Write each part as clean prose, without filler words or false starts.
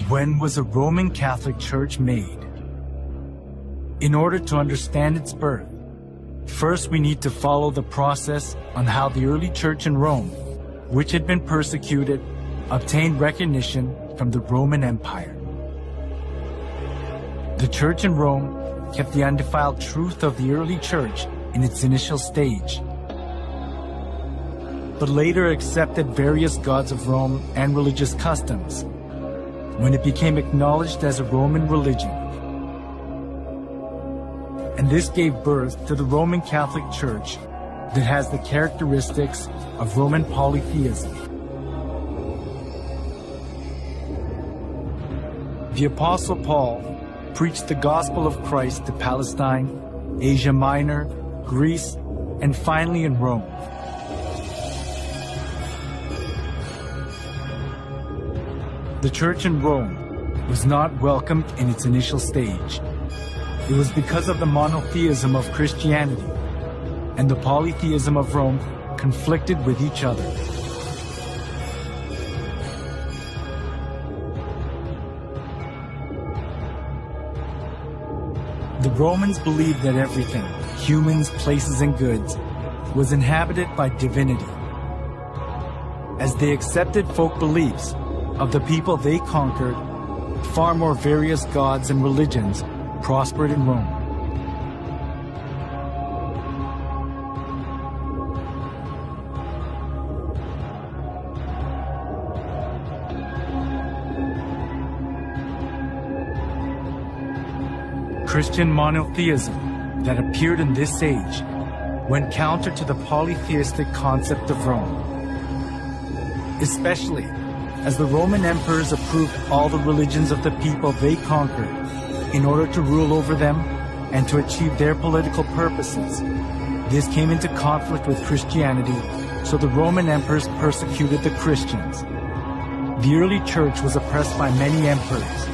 When was a Roman Catholic Church made? In order to understand its birth, first we need to follow the process on how the early church in Rome, which had been persecuted, obtained recognition from the Roman Empire. The church in Rome kept the undefiled truth of the early church in its initial stage, but later accepted various gods of Rome and religious customs when it became acknowledged as a Roman religion. And this gave birth to the Roman Catholic Church that has the characteristics of Roman polytheism. The Apostle Paul preached the gospel of Christ to Palestine, Asia Minor, Greece, and finally in Rome. The church in Rome was not welcomed in its initial stage. It was because of the monotheism of Christianity and the polytheism of Rome conflicted with each other. The Romans believed that everything, humans, places, and goods, was inhabited by divinity. As they accepted folk beliefs of the people they conquered, far more various gods and religions prospered in Rome. Christian monotheism that appeared in this age went counter to the polytheistic concept of Rome, especially as the Roman emperors approved all the religions of the people they conquered in order to rule over them and to achieve their political purposes. This came into conflict with Christianity, so the Roman emperors persecuted the Christians. The early church was oppressed by many emperors,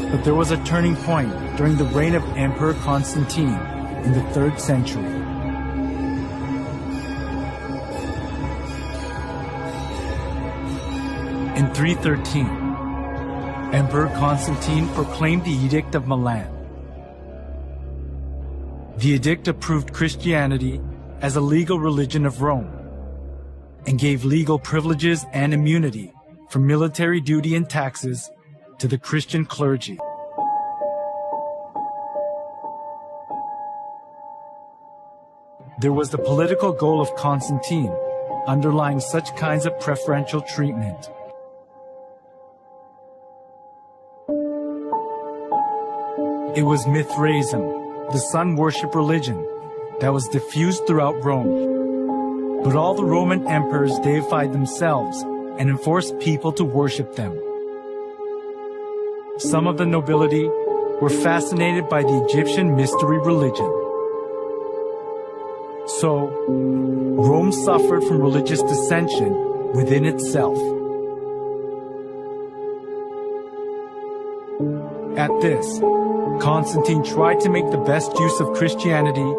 but there was a turning point during the reign of Emperor Constantine in the 3rd century. In 313, Emperor Constantine proclaimed the Edict of Milan. The edict approved Christianity as a legal religion of Rome and gave legal privileges and immunity from military duty and taxes to the Christian clergy. There was the political goal of Constantine underlying such kinds of preferential treatment. It was Mithraism, the sun worship religion, that was diffused throughout Rome. But all the Roman emperors deified themselves and enforced people to worship them. Some of the nobility were fascinated by the Egyptian mystery religion. So, Rome suffered from religious dissension within itself. At this, Constantine tried to make the best use of Christianity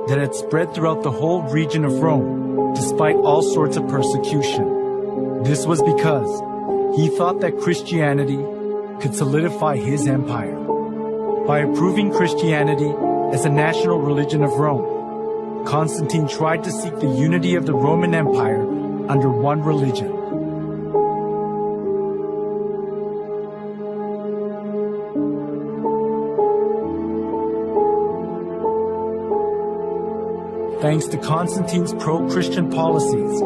that had spread throughout the whole region of Rome, despite all sorts of persecution. This was because he thought that Christianity could solidify his empire. By approving Christianity as a national religion of Rome, Constantine tried to seek the unity of the Roman Empire under one religion. Thanks to Constantine's pro-Christian policies,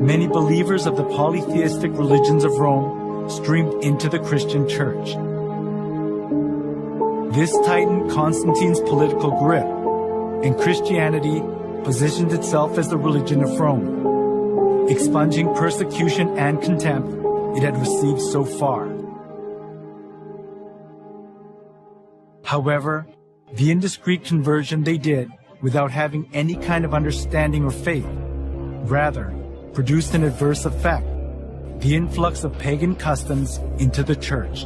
many believers of the polytheistic religions of Rome streamed into the Christian church. This tightened Constantine's political grip, and Christianity positioned itself as the religion of Rome, expunging persecution and contempt it had received so far. However, the indiscreet conversion they did without having any kind of understanding or faith, rather produced an adverse effect, the influx of pagan customs into the church.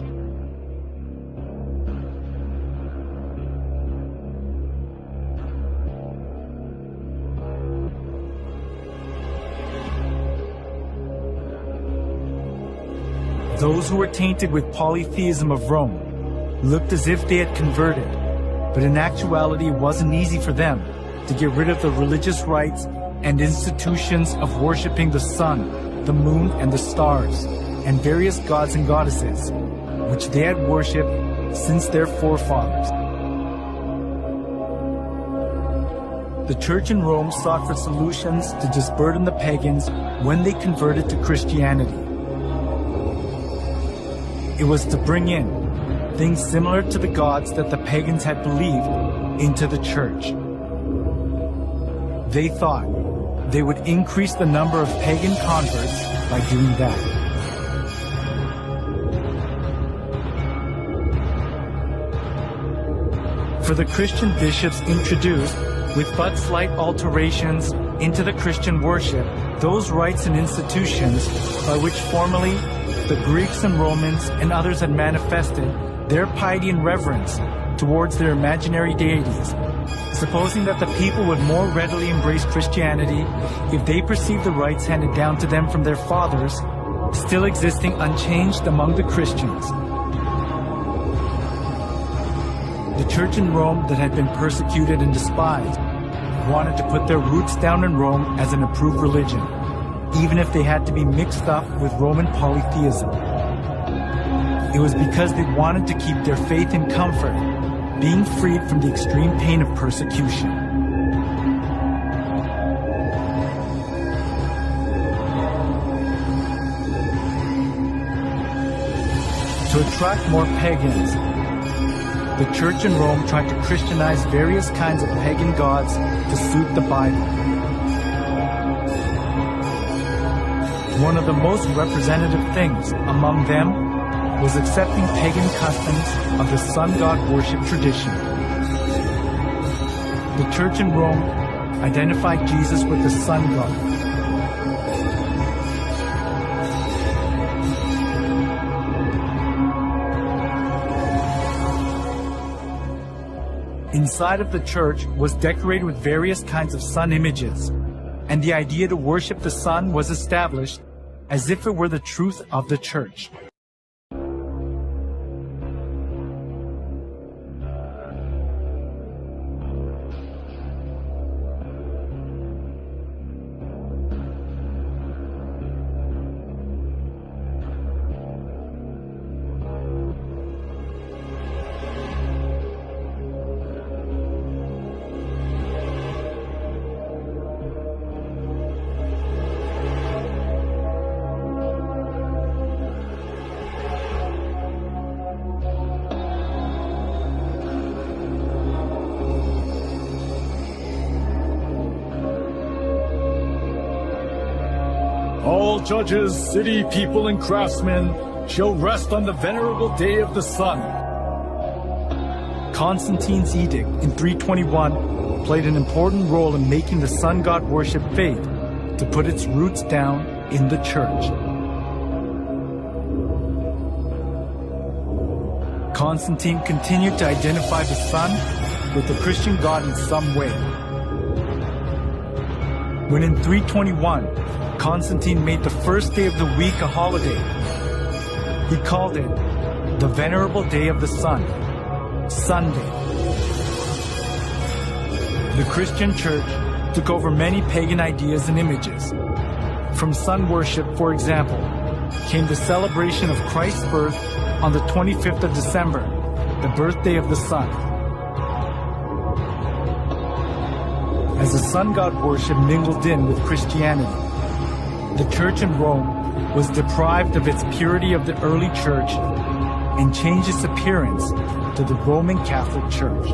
Those who were tainted with polytheism of Rome looked as if they had converted, but in actuality it wasn't easy for them to get rid of the religious rites and institutions of worshiping the sun, the moon, and the stars, and various gods and goddesses, which they had worshipped since their forefathers. The church in Rome sought for solutions to disburden the pagans when they converted to Christianity. It was to bring in things similar to the gods that the pagans had believed into the church. They thought they would increase the number of pagan converts by doing that. For the Christian bishops introduced, with but slight alterations into the Christian worship, those rites and institutions by which formerly the Greeks and Romans and others had manifested their piety and reverence towards their imaginary deities, supposing that the people would more readily embrace Christianity if they perceived the rites handed down to them from their fathers still existing unchanged among the Christians. The church in Rome that had been persecuted and despised wanted to put their roots down in Rome as an approved religion, even if they had to be mixed up with Roman polytheism. It was because they wanted to keep their faith in comfort, being freed from the extreme pain of persecution. To attract more pagans, the church in Rome tried to Christianize various kinds of pagan gods to suit the Bible. One of the most representative things among them was accepting pagan customs of the sun god worship tradition. The church in Rome identified Jesus with the sun god. Inside of the church was decorated with various kinds of sun images, and the idea to worship the sun was established as if it were the truth of the church. All judges, city people, and craftsmen shall rest on the venerable day of the sun. Constantine's edict in 321 played an important role in making the sun god worship fade to put its roots down in the church. Constantine continued to identify the sun with the Christian god in some way. When in 321, Constantine made the first day of the week a holiday, he called it the Venerable Day of the Sun, Sunday. The Christian church took over many pagan ideas and images. From sun worship, for example, came the celebration of Christ's birth on the 25th of December, the birthday of the sun. As the sun god worship mingled in with Christianity, the church in Rome was deprived of its purity of the early church and changed its appearance to the Roman Catholic Church.